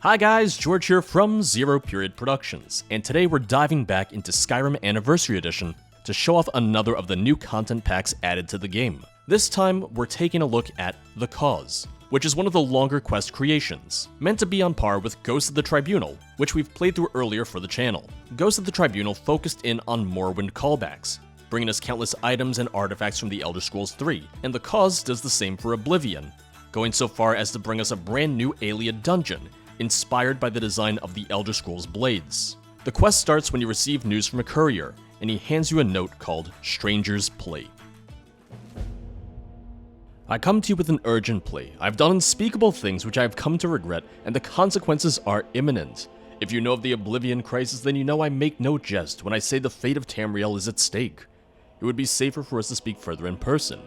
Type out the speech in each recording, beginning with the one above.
Hi guys, George here from Zero Period Productions, and today we're diving back into Skyrim Anniversary Edition to show off another of the new content packs added to the game. This time, we're taking a look at The Cause, which is one of the longer quest creations, meant to be on par with Ghost of the Tribunal, which we've played through earlier for the channel. Ghost of the Tribunal focused in on Morrowind callbacks, bringing us countless items and artifacts from the Elder Scrolls 3, and The Cause does the same for Oblivion, going so far as to bring us a brand new Ayleid dungeon, inspired by the design of the Elder Scrolls blades. The quest starts when you receive news from a courier, and he hands you a note called Stranger's Plea. I come to you with an urgent plea. I've done unspeakable things which I have come to regret, and the consequences are imminent. If you know of the Oblivion crisis, then you know I make no jest when I say the fate of Tamriel is at stake. It would be safer for us to speak further in person.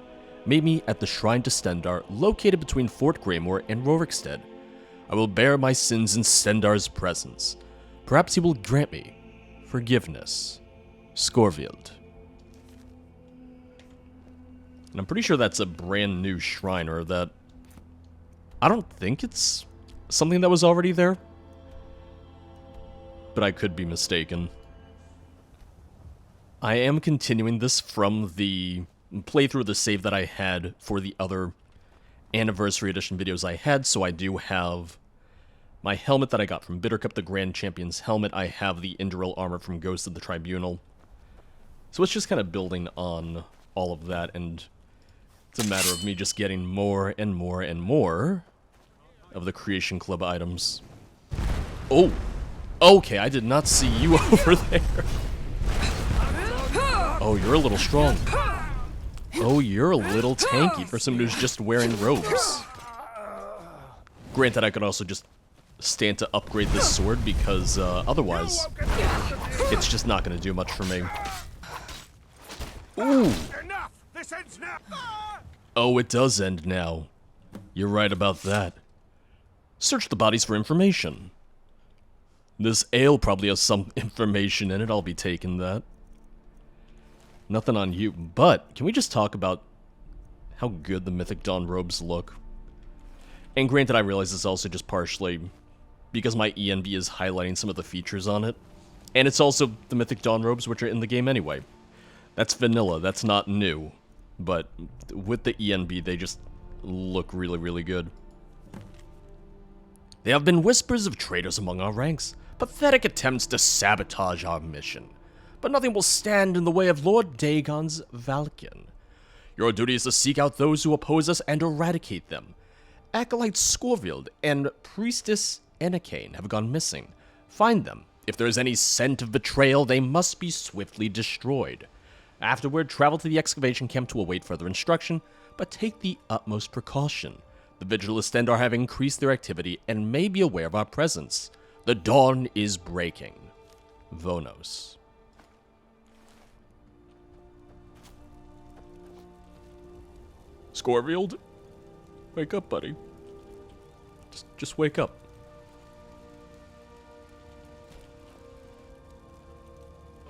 Meet me at the Shrine to Stendarr, located between Fort Greymoor and Rorikstead. I will bear my sins in Stendarr's presence. Perhaps he will grant me forgiveness. Skorvild. And I'm pretty sure that's a brand new shrine, or that... I don't think it's something that was already there. But I could be mistaken. I am continuing this from the playthrough of the save that I had for the other Anniversary Edition videos I had, so I do have my helmet that I got from Bittercup, the Grand Champion's helmet. I have the Indoril armor from Ghost of the Tribunal. So it's just kind of building on all of that, and it's a matter of me just getting more and more and more of the Creation Club items. Oh! Okay, I did not see you over there. Oh, you're a little strong. Oh, you're a little tanky for someone who's just wearing robes. Granted, I could also just stand to upgrade this sword, because otherwise, it's just not going to do much for me. Ooh! Oh, it does end now. You're right about that. Search the bodies for information. This ale probably has some information in it. I'll be taking that. Nothing on you, but can we just talk about how good the Mythic Dawn robes look? And granted, I realize it's also just partially because my ENB is highlighting some of the features on it. And it's also the Mythic Dawn robes, which are in the game anyway. That's vanilla, that's not new. But with the ENB, they just look really, really good. There have been whispers of traitors among our ranks, pathetic attempts to sabotage our mission. But nothing will stand in the way of Lord Dagon's Valken. Your duty is to seek out those who oppose us and eradicate them. Acolyte Skorvild and Priestess Enakane have gone missing. Find them. If there is any scent of betrayal, they must be swiftly destroyed. Afterward, travel to the excavation camp to await further instruction, but take the utmost precaution. The Vigilants Stendarr have increased their activity and may be aware of our presence. The dawn is breaking. Vonos. Skorvild? Wake up, buddy. Just wake up.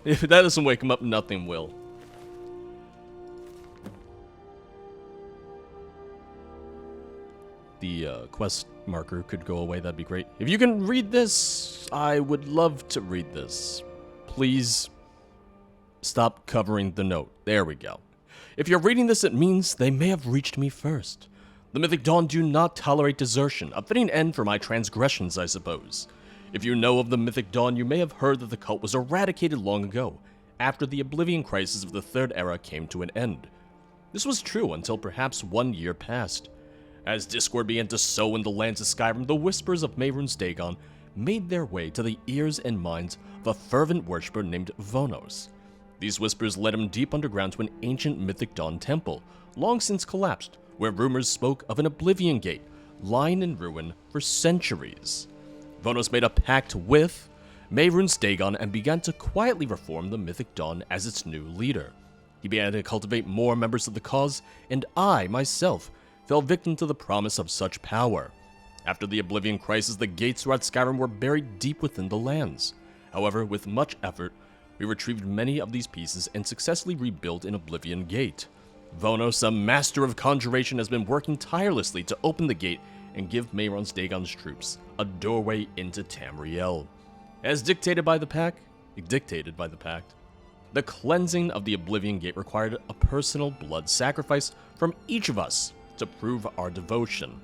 If that doesn't wake him up, nothing will. The quest marker could go away, that'd be great. If you can read this, I would love to read this. Please stop covering the note. There we go. If you're reading this, it means they may have reached me first. The Mythic Dawn do not tolerate desertion, a fitting end for my transgressions, I suppose. If you know of the Mythic Dawn, you may have heard that the cult was eradicated long ago, after the Oblivion crisis of the Third Era came to an end. This was true until perhaps 1 year passed. As discord began to sow in the lands of Skyrim, the whispers of Mehrunes Dagon made their way to the ears and minds of a fervent worshipper named Vonos. These whispers led him deep underground to an ancient Mythic Dawn temple, long since collapsed, where rumors spoke of an Oblivion Gate, lying in ruin for centuries. Vonos made a pact with Mehrunes Dagon and began to quietly reform the Mythic Dawn as its new leader. He began to cultivate more members of the cause, and I, myself, fell victim to the promise of such power. After the Oblivion crisis, the gates throughout Skyrim were buried deep within the lands. However, with much effort, we retrieved many of these pieces and successfully rebuilt an Oblivion Gate. Vonos, a master of conjuration, has been working tirelessly to open the gate and give Mehron's Dagon's troops a doorway into Tamriel. As dictated by the pact, the cleansing of the Oblivion Gate required a personal blood sacrifice from each of us to prove our devotion.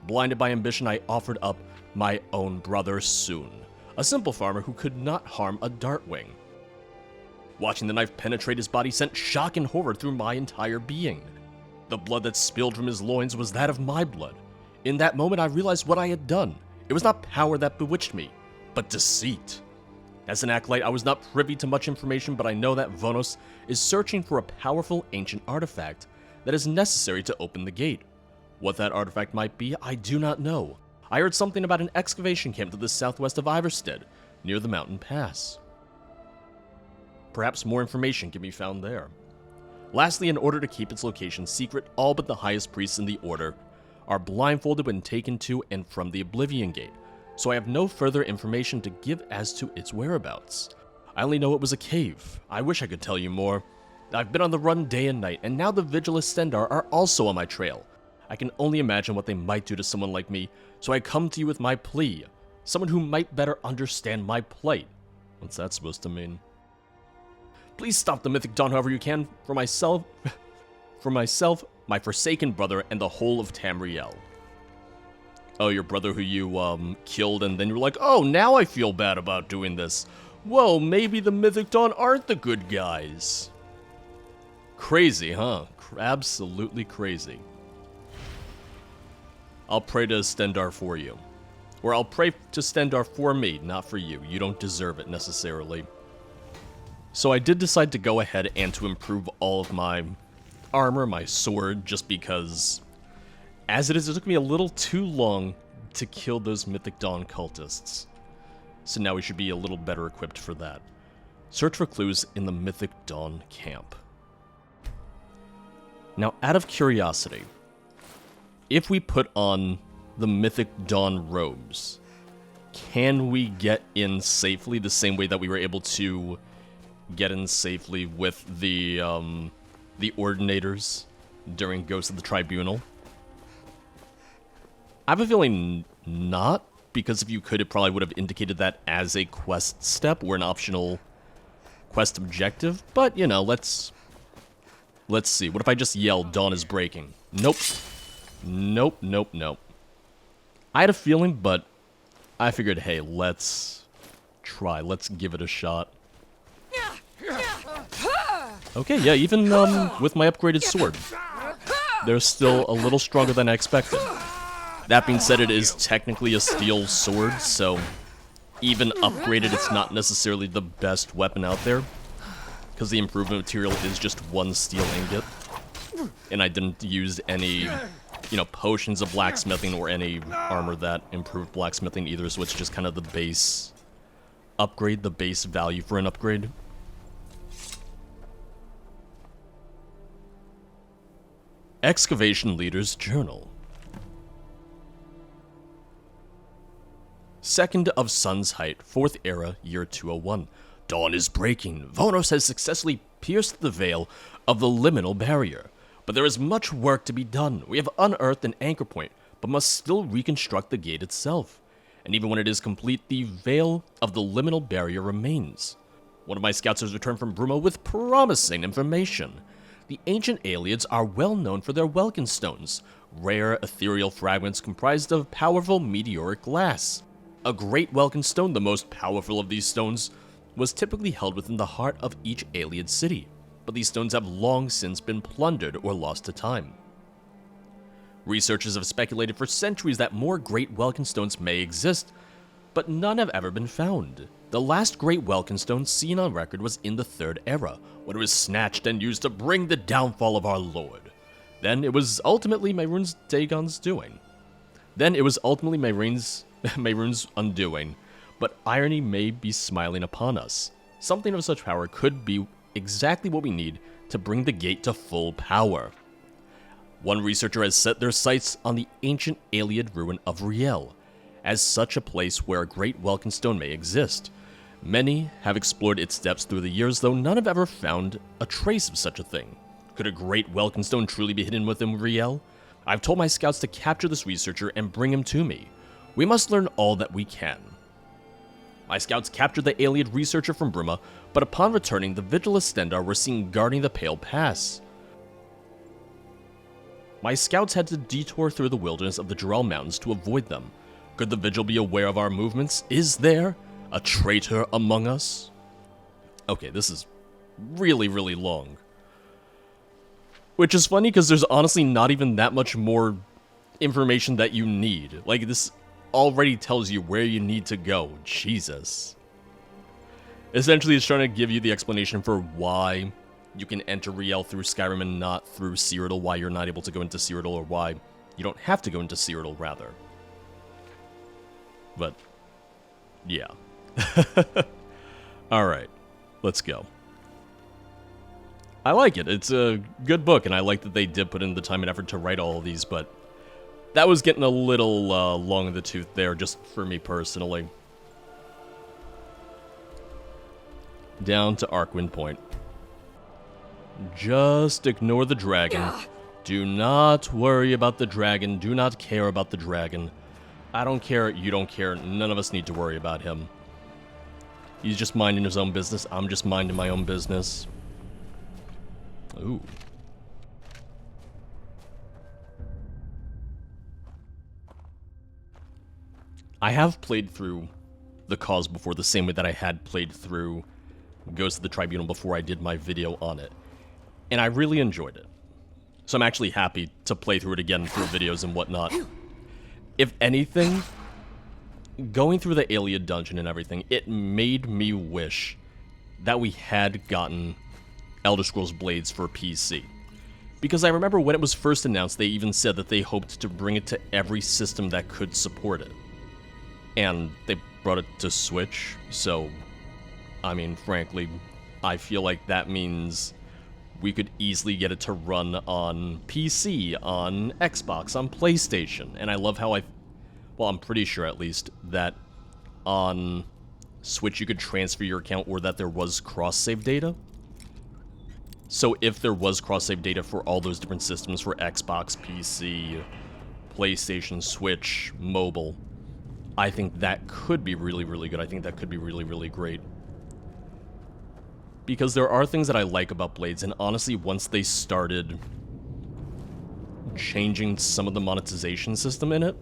Blinded by ambition, I offered up my own brother Soon, a simple farmer who could not harm a Dartwing. Watching the knife penetrate his body sent shock and horror through my entire being. The blood that spilled from his loins was that of my blood. In that moment, I realized what I had done. It was not power that bewitched me, but deceit. As an acolyte, I was not privy to much information, but I know that Vonos is searching for a powerful ancient artifact that is necessary to open the gate. What that artifact might be, I do not know. I heard something about an excavation camp to the southwest of Iverstead, near the mountain pass. Perhaps more information can be found there. Lastly, in order to keep its location secret, all but the highest priests in the Order are blindfolded when taken to and from the Oblivion Gate, so I have no further information to give as to its whereabouts. I only know it was a cave. I wish I could tell you more. I've been on the run day and night, and now the Vigilant Stendar are also on my trail. I can only imagine what they might do to someone like me, so I come to you with my plea. Someone who might better understand my plight. What's that supposed to mean? Please stop the Mythic Dawn however you can, for myself, my forsaken brother, and the whole of Tamriel. Oh, your brother who you, killed, and then you're like, oh, now I feel bad about doing this. Whoa, maybe the Mythic Dawn aren't the good guys. Crazy, huh? Absolutely crazy. I'll pray to Stendar for you. Or I'll pray to Stendar for me, not for you. You don't deserve it, necessarily. So I did decide to go ahead and to improve all of my armor, my sword, just because, as it is, it took me a little too long to kill those Mythic Dawn cultists. So now we should be a little better equipped for that. Search for clues in the Mythic Dawn camp. Now, out of curiosity, if we put on the Mythic Dawn robes, can we get in safely the same way that we were able to get in safely with the Ordinators during Ghost of the Tribunal? I have a feeling not, because if you could, it probably would have indicated that as a quest step or an optional quest objective, but, you know, let's see. What if I just yell, Dawn is breaking? Nope. Nope, nope, nope. I had a feeling, but I figured, hey, let's try. Let's give it a shot. Okay, yeah, even with my upgraded sword, they're still a little stronger than I expected. That being said, it is technically a steel sword, so even upgraded, it's not necessarily the best weapon out there, because the improvement material is just one steel ingot, and I didn't use any, you know, potions of blacksmithing or any armor that improved blacksmithing either, so it's just kind of the base upgrade, the base value for an upgrade. Excavation Leader's Journal. 2nd of Sun's Height, 4th Era, Year 201. Dawn is breaking. Vonos has successfully pierced the veil of the liminal barrier. But there is much work to be done. We have unearthed an anchor point, but must still reconstruct the gate itself. And even when it is complete, the veil of the liminal barrier remains. One of my scouts has returned from Brumo with promising information. The ancient Aliads are well known for their Welkin stones, rare ethereal fragments comprised of powerful meteoric glass. A great Welkin stone, the most powerful of these stones, was typically held within the heart of each Aliad city, but these stones have long since been plundered or lost to time. Researchers have speculated for centuries that more great Welkin stones may exist, but none have ever been found. The last great Welkin stone seen on record was in the 3rd Era, when it was snatched and used to bring the downfall of our Lord. Then it was ultimately Mehron's Dagon's doing. Then it was ultimately Mehron's undoing, but irony may be smiling upon us. Something of such power could be exactly what we need to bring the gate to full power. One researcher has set their sights on the ancient Aliad ruin of Rielle, as such a place where a great Welkin stone may exist. Many have explored its depths through the years, though none have ever found a trace of such a thing. Could a great Welkin stone truly be hidden within Rielle? I've told my scouts to capture this researcher and bring him to me. We must learn all that we can. My scouts captured the alien researcher from Bruma, but upon returning, the Vigilant Stendar were seen guarding the Pale Pass. My scouts had to detour through the wilderness of the Rielle Mountains to avoid them. Could the Vigil be aware of our movements? Is there a traitor among us? Okay, this is really, really long. Which is funny because there's honestly not even that much more information that you need. Like, this already tells you where you need to go. Jesus. Essentially, it's trying to give you the explanation for why you can enter Rielle through Skyrim and not through Cyrodiil, why you're not able to go into Cyrodiil, or why you don't have to go into Cyrodiil, rather. But, yeah. Alright, let's go. I like it. It's a good book, and I like that they did put in the time and effort to write all of these, but that was getting a little long in the tooth there, just for me personally. Down to Arcwind Point. Just ignore the dragon. Do not worry about the dragon. Do not care about the dragon. I don't care, you don't care, none of us need to worry about him. He's just minding his own business, I'm just minding my own business. Ooh. I have played through The Cause before, the same way that I had played through Ghost of the Tribunal before I did my video on it. And I really enjoyed it. So I'm actually happy to play through it again through videos and whatnot. If anything, going through the Alien dungeon and everything, it made me wish that we had gotten Elder Scrolls Blades for PC. Because I remember when it was first announced, they even said that they hoped to bring it to every system that could support it. And they brought it to Switch, so, I mean, frankly, I feel like that means we could easily get it to run on PC, on Xbox, on PlayStation, and I love how well, I'm pretty sure at least, that on Switch you could transfer your account or that there was cross-save data. So if there was cross-save data for all those different systems, for Xbox, PC, PlayStation, Switch, mobile, I think that could be really, really good. I think that could be really, really great. Because there are things that I like about Blades, and honestly, once they started changing some of the monetization system in it,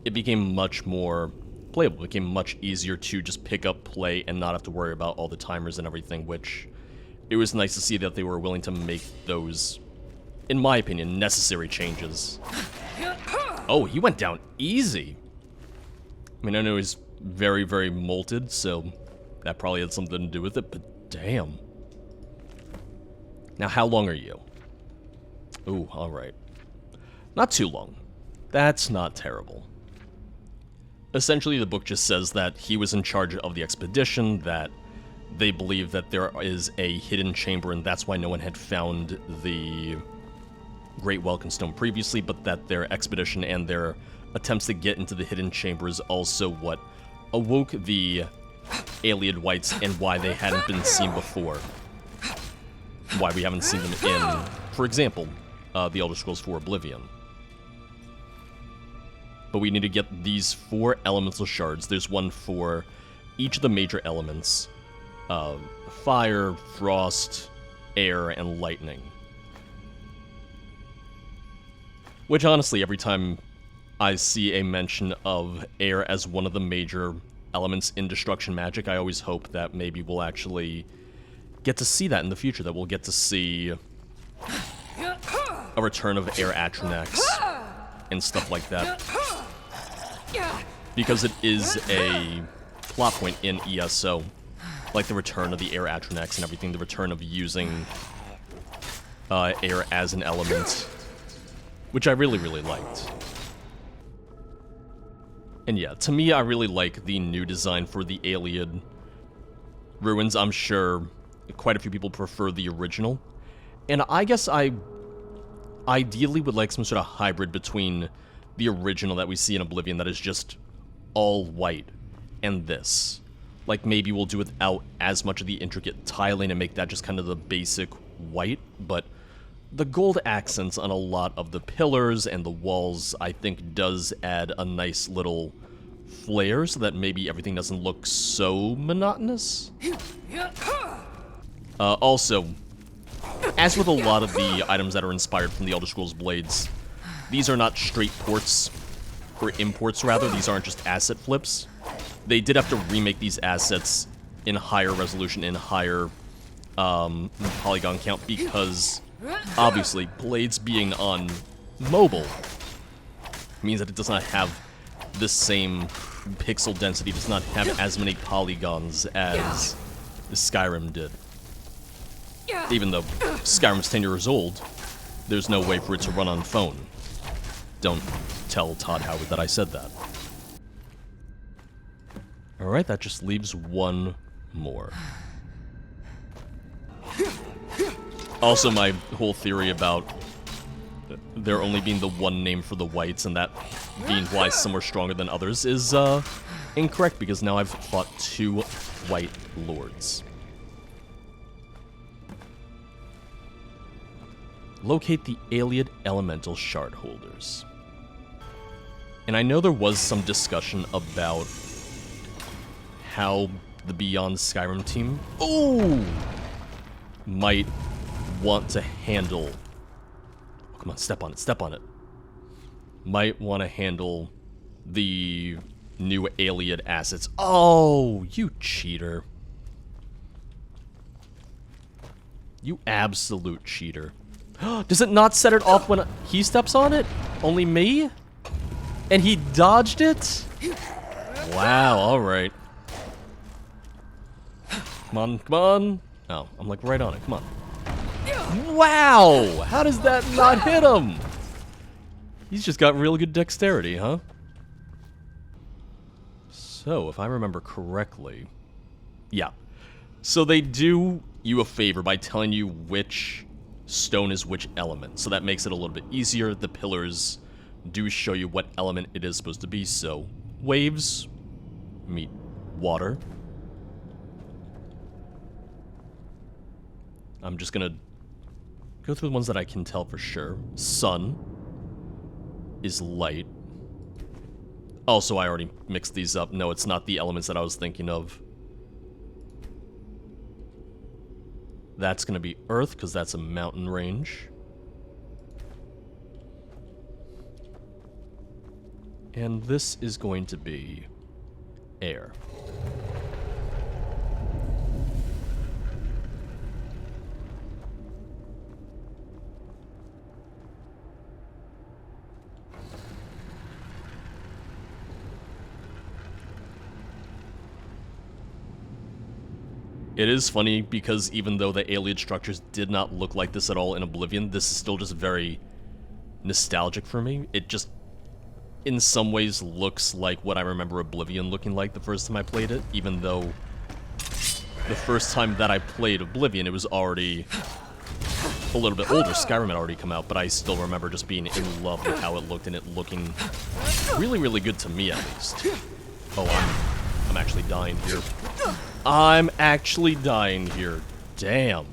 it became much more playable. It became much easier to just pick up, play, and not have to worry about all the timers and everything, which it was nice to see that they were willing to make those, in my opinion, necessary changes. Oh, he went down easy. I mean, I know he's very, very molted, so that probably had something to do with it, but damn. Now, how long are you? Ooh, alright. Not too long. That's not terrible. Essentially, the book just says that he was in charge of the expedition, that they believe that there is a hidden chamber, and that's why no one had found the Great Welkin Stone previously, but that their expedition and their attempts to get into the hidden chamber is also what awoke the alien whites and why they hadn't been seen before. Why we haven't seen them in, for example, the Elder Scrolls IV Oblivion. But we need to get these 4 elemental shards. There's one for each of the major elements. Fire, frost, air, and lightning. Which honestly, every time I see a mention of air as one of the major elements in destruction magic, I always hope that maybe we'll actually get to see that in the future, that we'll get to see a return of air Atronax and stuff like that. Because it is a plot point in ESO, like the return of the air Atronax and everything, the return of using air as an element, which I really, really liked. And yeah, to me, I really like the new design for the Alien ruins. I'm sure quite a few people prefer the original. And I guess I ideally would like some sort of hybrid between the original that we see in Oblivion that is just all white and this. Like, maybe we'll do without as much of the intricate tiling and make that just kind of the basic white, but the gold accents on a lot of the pillars and the walls, I think, does add a nice little flair so that maybe everything doesn't look so monotonous. Also, as with a lot of the items that are inspired from the Elder Scrolls Blades, these are not straight ports, or imports rather, these aren't just asset flips. They did have to remake these assets in higher resolution, in higher polygon count, because obviously Blades being on mobile means that it does not have the same pixel density, does not have as many polygons as Skyrim did. Even though Skyrim's 10 years old, there's no way for it to run on phone. Don't tell Todd Howard that I said that. Alright, that just leaves one more. Also, my whole theory about there only being the one name for the whites and that being why some are stronger than others is incorrect, because now I've fought 2 white lords. Locate the Ayleid Elemental Shard Holders. And I know there was some discussion about how the Beyond Skyrim team might want to handle... Oh, come on, step on it, step on it. Might want to handle the new Ayleid assets. Oh, you cheater. You absolute cheater. Does it not set it off when he steps on it? Only me? And he dodged it? Wow, alright. Come on, come on. Oh, I'm like right on it, come on. Wow! How does that not hit him? He's just got real good dexterity, huh? So, if I remember correctly... Yeah. So they do you a favor by telling you which stone is which element, so that makes it a little bit easier. The pillars do show you what element it is supposed to be, so waves meet water. I'm just gonna go through the ones that I can tell for sure. Sun is light. Also, I already mixed these up. No, it's not the elements that I was thinking of. That's gonna be earth, because that's a mountain range. And this is going to be air. It is funny because even though the Ayleid structures did not look like this at all in Oblivion, this is still just very nostalgic for me. It just, in some ways, looks like what I remember Oblivion looking like the first time I played it, even though the first time that I played Oblivion, it was already a little bit older. Skyrim had already come out, but I still remember just being in love with how it looked and it looking really, really good to me, at least. Oh, I'm actually dying here. I'm actually dying here. Damn.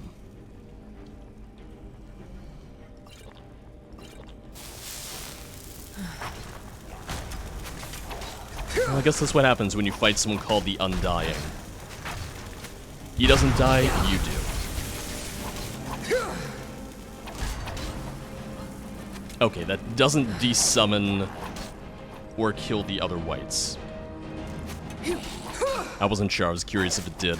Well, I guess that's what happens when you fight someone called the Undying. He doesn't die, you do. Okay, that doesn't desummon or kill the other whites. I wasn't sure, I was curious if it did.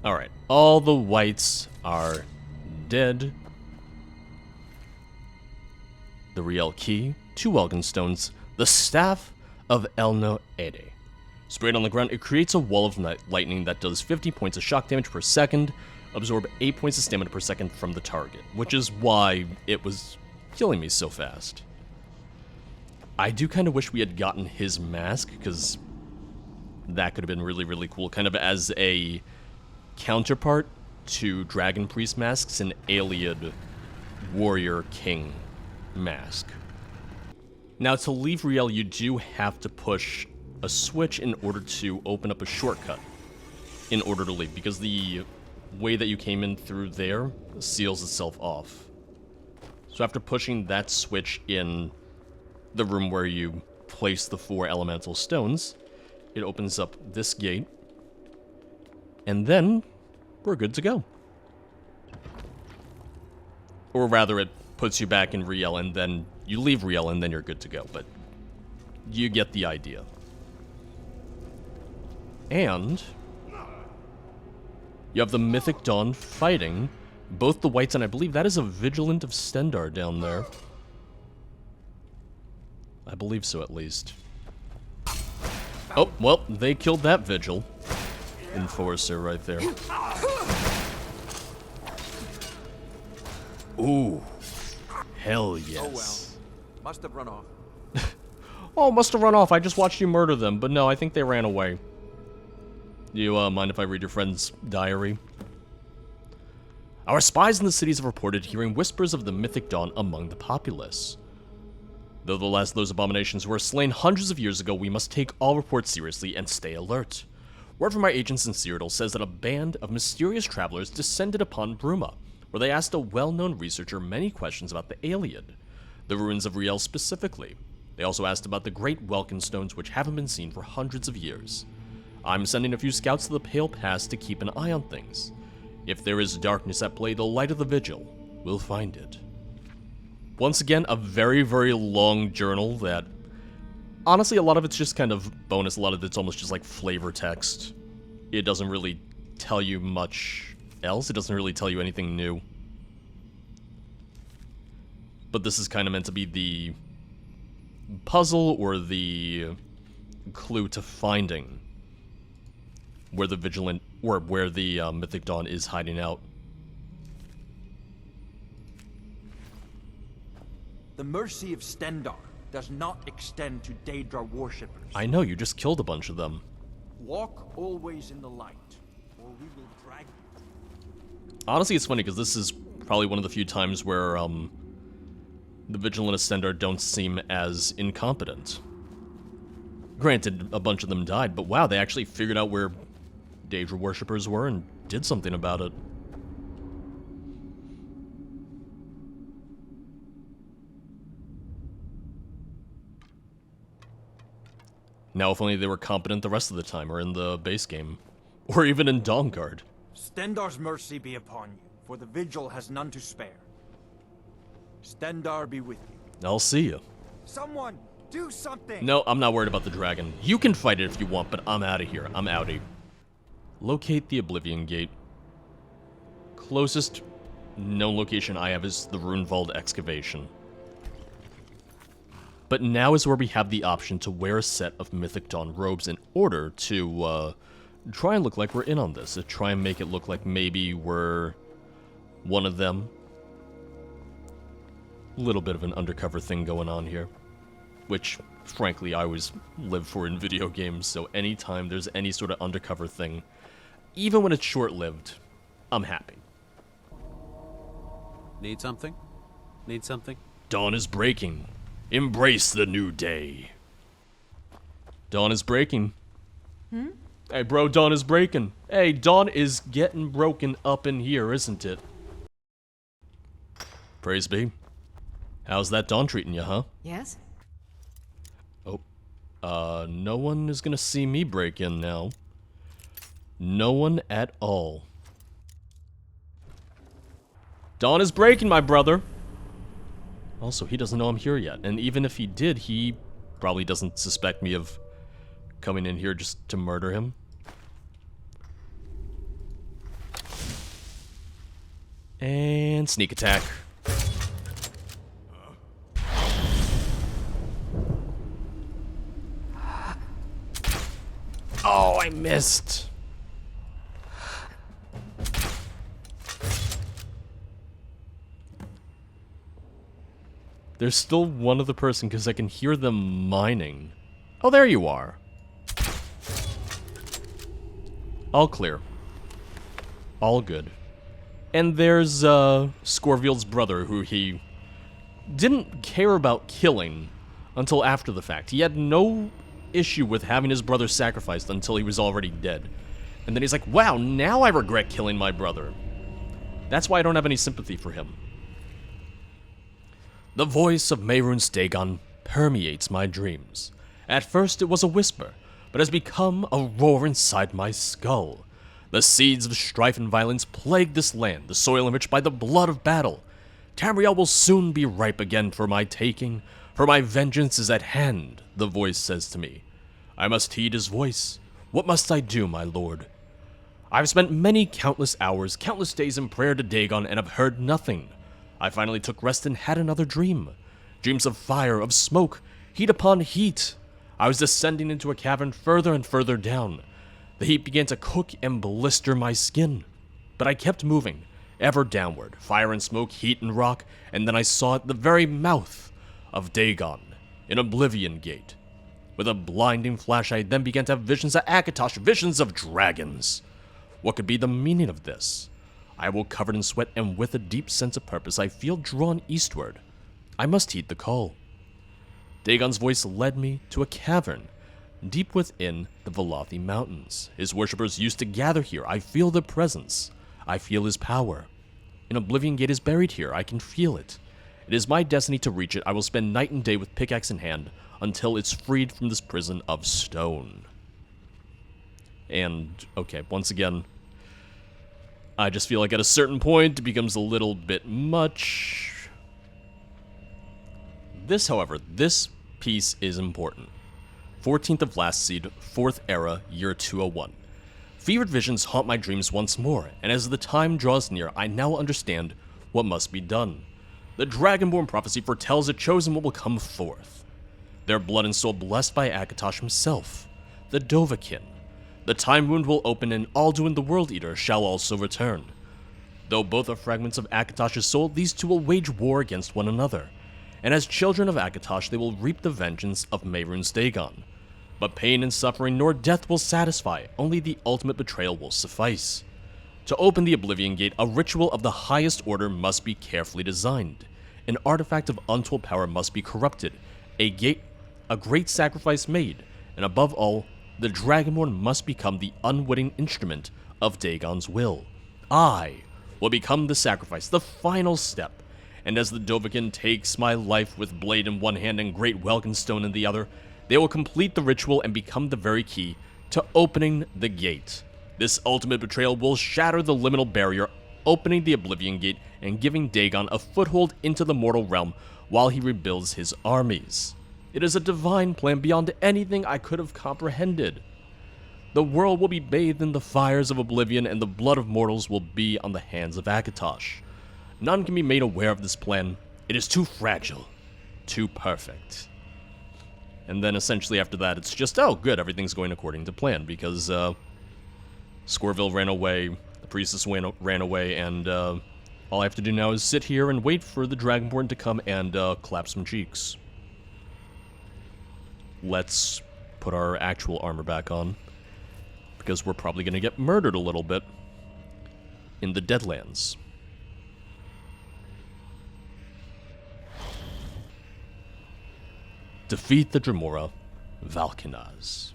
Alright, all the whites are dead. The Rielle key, 2 Welkin stones, the Staff of Elno Ede. Sprayed on the ground, it creates a wall of lightning that does 50 points of shock damage per second, absorb 8 points of stamina per second from the target, which is why it was killing me so fast. I do kind of wish we had gotten his mask, because that could have been really, really cool, kind of as a counterpart to Dragon Priest masks, an Ayleid Warrior King mask. Now, to leave Rielle, you do have to push a switch in order to open up a shortcut in order to leave, because the way that you came in through there seals itself off. So after pushing that switch in the room where you place the 4 elemental stones, it opens up this gate, and then we're good to go. Or rather, it puts you back in Rielle, and then you leave Rielle, and then you're good to go, but you get the idea. And you have the Mythic Dawn fighting both the Whites, and I believe that is a Vigilant of Stendarr down there. I believe so, at least. Oh, well, they killed that Vigil. Enforcer right there. Ooh. Hell yes. Oh well. Must have run off. Oh, must have run off. I just watched you murder them, but no, I think they ran away. You, mind if I read your friend's diary? Our spies in the cities have reported hearing whispers of the Mythic Dawn among the populace. Though the last of those abominations were slain hundreds of years ago, we must take all reports seriously and stay alert. Word from our agents in Cyrodiil says that a band of mysterious travelers descended upon Bruma, where they asked a well-known researcher many questions about the Ayleid, the ruins of Rielle specifically. They also asked about the great Welkin stones which haven't been seen for hundreds of years. I'm sending a few scouts to the Pale Pass to keep an eye on things. If there is darkness at play, the light of the Vigil will find it. Once again, a very, very long journal that, honestly, a lot of it's just kind of bonus. A lot of it's almost just like flavor text. It doesn't really tell you much else. It doesn't really tell you anything new. But this is kind of meant to be the puzzle or the clue to finding where the Vigilant, or where the Mythic Dawn is hiding out. The mercy of Stendarr does not extend to Daedra worshippers. I know, you just killed a bunch of them. Walk always in the light, or we will drag you. Honestly, it's funny, because this is probably one of the few times where, the Vigilant of Stendarr don't seem as incompetent. Granted, a bunch of them died, but wow, they actually figured out where Daedra worshippers were and did something about it. Now, if only they were competent the rest of the time, or in the base game, or even in Dawnguard. Stendarr's mercy be upon you, for the Vigil has none to spare. Stendarr be with you. I'll see you. Someone, do something! No, I'm not worried about the dragon. You can fight it if you want, but I'm out of here. I'm outie. Locate the Oblivion Gate. Closest known location I have is the Runevald excavation. But now is where we have the option to wear a set of Mythic Dawn robes in order to try and look like we're in on this. To try and make it look like maybe we're one of them. A little bit of an undercover thing going on here. Which, frankly, I always live for in video games, so anytime there's any sort of undercover thing, even when it's short-lived, I'm happy. Need something? Need something? Dawn is breaking. Embrace the new day. Dawn is breaking. Hey, bro, dawn is breaking. Hey, dawn is getting broken up in here, isn't it? Praise be. How's that dawn treating you, huh? Yes? Oh, no one is gonna see me break in now. No one at all. Dawn is breaking, my brother. Also, he doesn't know I'm here yet, and even if he did, he probably doesn't suspect me of coming in here just to murder him. And sneak attack. Oh, I missed. There's still one other person because I can hear them mining. Oh, there you are. All clear. All good. And there's Scorvield's brother, who he didn't care about killing until after the fact. He had no issue with having his brother sacrificed until he was already dead. And then he's like, wow, now I regret killing my brother. That's why I don't have any sympathy for him. The voice of Mehrunes Dagon permeates my dreams. At first it was a whisper, but has become a roar inside my skull. The seeds of strife and violence plague this land, the soil enriched by the blood of battle. Tamriel will soon be ripe again for my taking, for my vengeance is at hand, the voice says to me. I must heed his voice. What must I do, my lord? I've spent many countless hours, countless days in prayer to Dagon and have heard nothing. I finally took rest and had another dream. Dreams of fire, of smoke, heat upon heat. I was descending into a cavern further and further down. The heat began to cook and blister my skin. But I kept moving, ever downward, fire and smoke, heat and rock, and then I saw at the very mouth of Dagon, an Oblivion Gate. With a blinding flash, I then began to have visions of Akatosh, visions of dragons. What could be the meaning of this? I woke covered in sweat, and with a deep sense of purpose, I feel drawn eastward. I must heed the call. Dagon's voice led me to a cavern, deep within the Velothi Mountains. His worshippers used to gather here. I feel their presence. I feel his power. An Oblivion Gate is buried here. I can feel it. It is my destiny to reach it. I will spend night and day with pickaxe in hand until it's freed from this prison of stone. And, okay, once again, I just feel like at a certain point it becomes a little bit much. This, however, this piece is important. 14th of Last Seed, 4th Era, Year 201. Fevered visions haunt my dreams once more, and as the time draws near, I now understand what must be done. The Dragonborn prophecy foretells a chosen one will come forth. Their blood and soul blessed by Akatosh himself, the Dovahkiin. The Time Wound will open, and Alduin the World Eater shall also return. Though both are fragments of Akatosh's soul, these two will wage war against one another. And as children of Akatosh, they will reap the vengeance of Mehrunes Dagon. But pain and suffering nor death will satisfy, only the ultimate betrayal will suffice. To open the Oblivion Gate, a ritual of the highest order must be carefully designed. An artifact of untold power must be corrupted, a great sacrifice made, and above all, the Dragonborn must become the unwitting instrument of Dagon's will. I will become the sacrifice, the final step. And as the Dovahkiin takes my life with blade in one hand and great Welkin stone in the other, they will complete the ritual and become the very key to opening the gate. This ultimate betrayal will shatter the liminal barrier, opening the Oblivion Gate and giving Dagon a foothold into the mortal realm while he rebuilds his armies. It is a divine plan beyond anything I could have comprehended. The world will be bathed in the fires of oblivion, and the blood of mortals will be on the hands of Akatosh. None can be made aware of this plan. It is too fragile, too perfect. And then essentially after that, it's just, oh, good, everything's going according to plan, because Scorville ran away, the priestess ran away, and all I have to do now is sit here and wait for the Dragonborn to come and clap some cheeks. Let's put our actual armor back on, because we're probably going to get murdered a little bit in the Deadlands. Defeat the Dremora Valkenaz.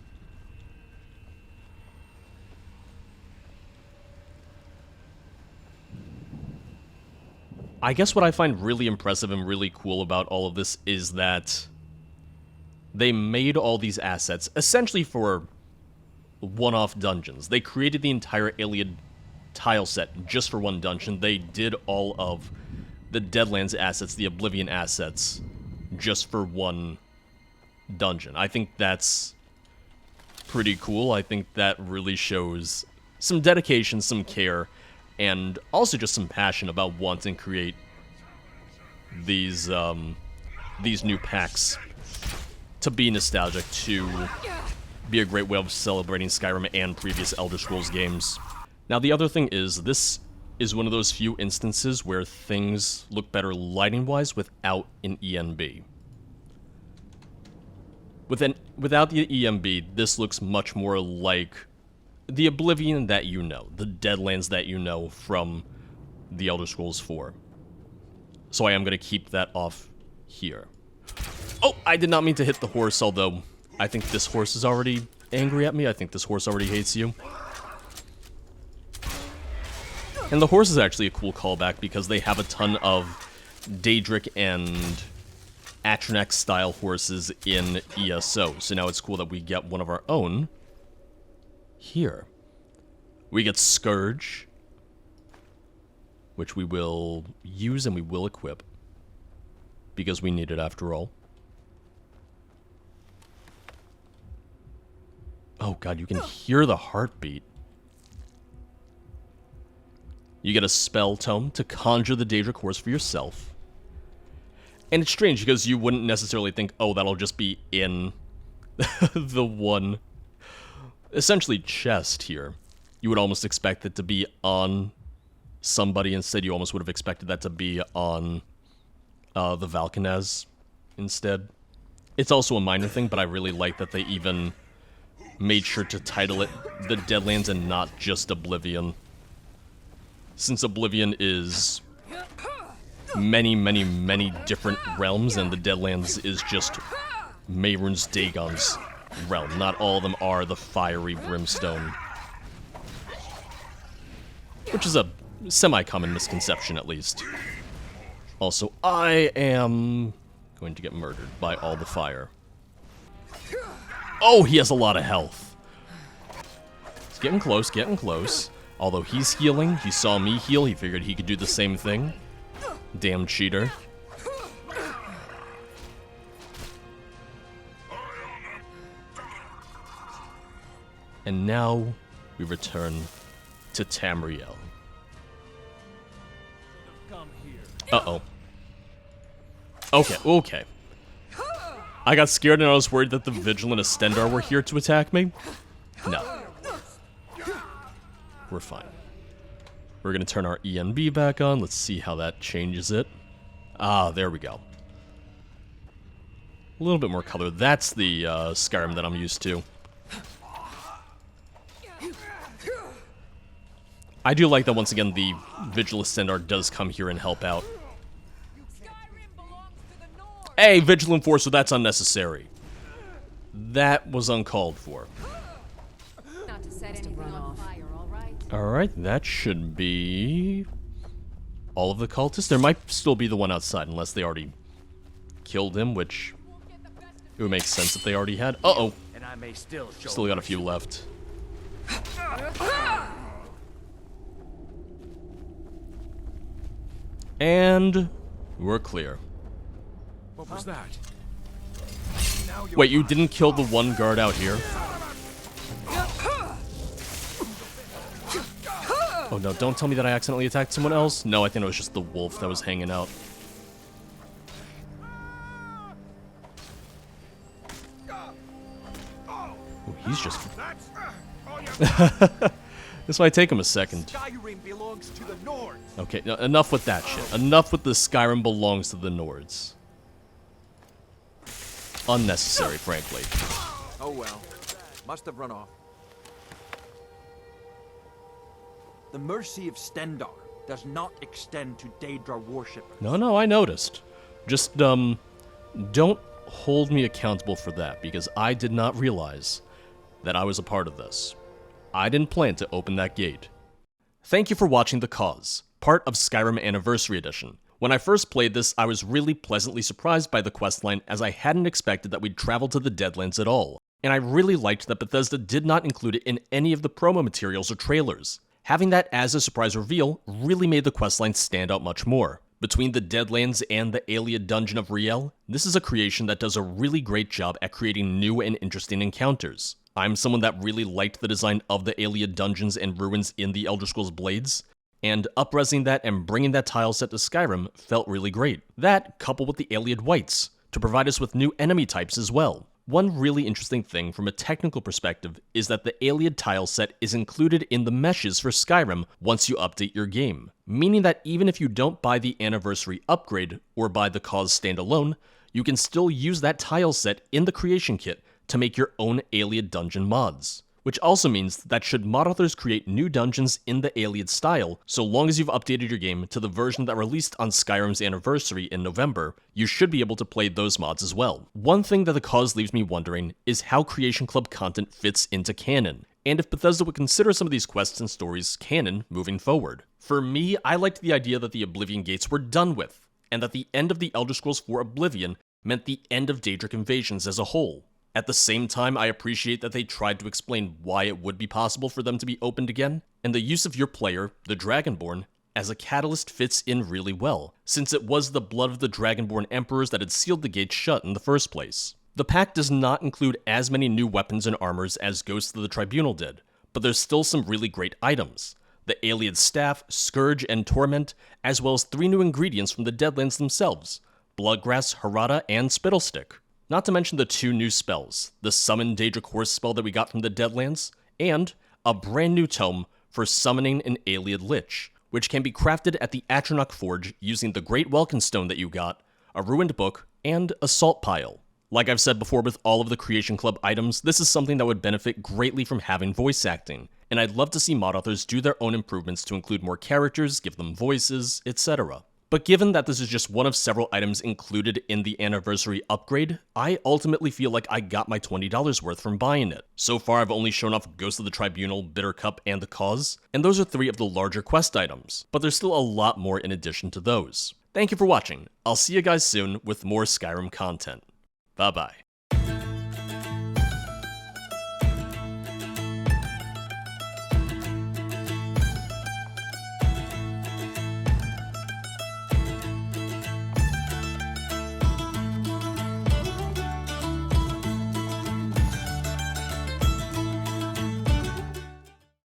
I guess what I find really impressive and really cool about all of this is that they made all these assets essentially for one-off dungeons. They created the entire Iliad tile set just for one dungeon. They did all of the Deadlands assets, the Oblivion assets, just for one dungeon. I think that's pretty cool. I think that really shows some dedication, some care, and also just some passion about wanting to create these new packs to be nostalgic, to be a great way of celebrating Skyrim and previous Elder Scrolls games. Now, the other thing is, this is one of those few instances where things look better lighting-wise without an ENB. Without the ENB, this looks much more like the Oblivion that you know, the Deadlands that you know from the Elder Scrolls 4. So I am going to keep that off here. Oh, I did not mean to hit the horse, although I think this horse is already angry at me. I think this horse already hates you. And the horse is actually a cool callback because they have a ton of Daedric and Atronach-style horses in ESO. So now it's cool that we get one of our own here. We get Scourge, which we will use and we will equip, because we need it after all. Oh god, you can hear the heartbeat. You get a spell tome to conjure the Daedric horse for yourself. And it's strange because you wouldn't necessarily think, oh, that'll just be in the one, essentially, chest here. You would almost expect it to be on somebody. Instead, you almost would have expected that to be on the Valkanaz instead. It's also a minor thing, but I really like that they even made sure to title it the Deadlands and not just Oblivion. Since Oblivion is many, many, many different realms, and the Deadlands is just Mehrunes Dagon's realm. Not all of them are the fiery brimstone. Which is a semi-common misconception, at least. Also, I am going to get murdered by all the fire. Oh, he has a lot of health. He's getting close, getting close. Although he's healing, he saw me heal, he figured he could do the same thing. Damn cheater. And now we return to Tamriel. Uh-oh. Okay. I got scared and I was worried that the Vigilant Estendar were here to attack me. No. We're fine. We're gonna turn our ENB back on. Let's see how that changes it. Ah, there we go. A little bit more color. That's the Skyrim that I'm used to. I do like that once again the Vigilant Estendar does come here and help out. Hey, Vigilant Force, so that's unnecessary. That was uncalled for. Not to set anything on fire, all right? Alright, that should be all of the cultists. There might still be the one outside, unless they already killed him, which it would make sense if they already had. Uh-oh. And I may still Got a few left. And we're clear. What was that? Wait, you didn't kill the one guard out here? Oh no, don't tell me that I accidentally attacked someone else. No, I think it was just the wolf that was hanging out. Ooh, he's just... This might take him a second. Skyrim belongs to the Nords. Okay, no, enough with that shit. Enough with the Skyrim belongs to the Nords. Unnecessary, frankly. Oh well. Must have run off. The mercy of Stendar does not extend to Daedra worship. No, I noticed. Just, don't hold me accountable for that, because I did not realize that I was a part of this. I didn't plan to open that gate. Thank you for watching The Cause, part of Skyrim Anniversary Edition. When I first played this, I was really pleasantly surprised by the questline, as I hadn't expected that we'd travel to the Deadlands at all. And I really liked that Bethesda did not include it in any of the promo materials or trailers. Having that as a surprise reveal really made the questline stand out much more. Between the Deadlands and the Ayleid Dungeon of Rielle, this is a creation that does a really great job at creating new and interesting encounters. I'm someone that really liked the design of the Ayleid dungeons and ruins in the Elder Scrolls Blades, and up-resing that and bringing that tile set to Skyrim felt really great. That, coupled with the Ayleid Wights, to provide us with new enemy types as well. One really interesting thing from a technical perspective is that the Ayleid tile set is included in the meshes for Skyrim once you update your game, meaning that even if you don't buy the Anniversary upgrade or buy the Cause standalone, you can still use that tile set in the creation kit to make your own Ayleid dungeon mods. Which also means that should mod authors create new dungeons in the Ayleid style, so long as you've updated your game to the version that released on Skyrim's Anniversary in November, you should be able to play those mods as well. One thing that the Cause leaves me wondering is how Creation Club content fits into canon, and if Bethesda would consider some of these quests and stories canon moving forward. For me, I liked the idea that the Oblivion Gates were done with, and that the end of the Elder Scrolls IV Oblivion meant the end of Daedric invasions as a whole. At the same time, I appreciate that they tried to explain why it would be possible for them to be opened again, and the use of your player, the Dragonborn, as a catalyst fits in really well, since it was the blood of the Dragonborn Emperors that had sealed the gates shut in the first place. The pack does not include as many new weapons and armors as Ghosts of the Tribunal did, but there's still some really great items. The Ayleid Staff, Scourge, and Torment, as well as 3 new ingredients from the Deadlands themselves, Bloodgrass, Harada, and Spittlestick. Not to mention the 2 new spells, the Summon Daedric Horse spell that we got from the Deadlands, and a brand new tome for summoning an Ayleid Lich, which can be crafted at the Atronach Forge using the Great Welkin Stone that you got, a ruined book, and a salt pile. Like I've said before with all of the Creation Club items, this is something that would benefit greatly from having voice acting, and I'd love to see mod authors do their own improvements to include more characters, give them voices, etc. But given that this is just one of several items included in the anniversary upgrade, I ultimately feel like I got my $20 worth from buying it. So far I've only shown off Ghost of the Tribunal, Bitter Cup, and the Cause, and those are 3 of the larger quest items, but there's still a lot more in addition to those. Thank you for watching, I'll see you guys soon with more Skyrim content. Bye bye.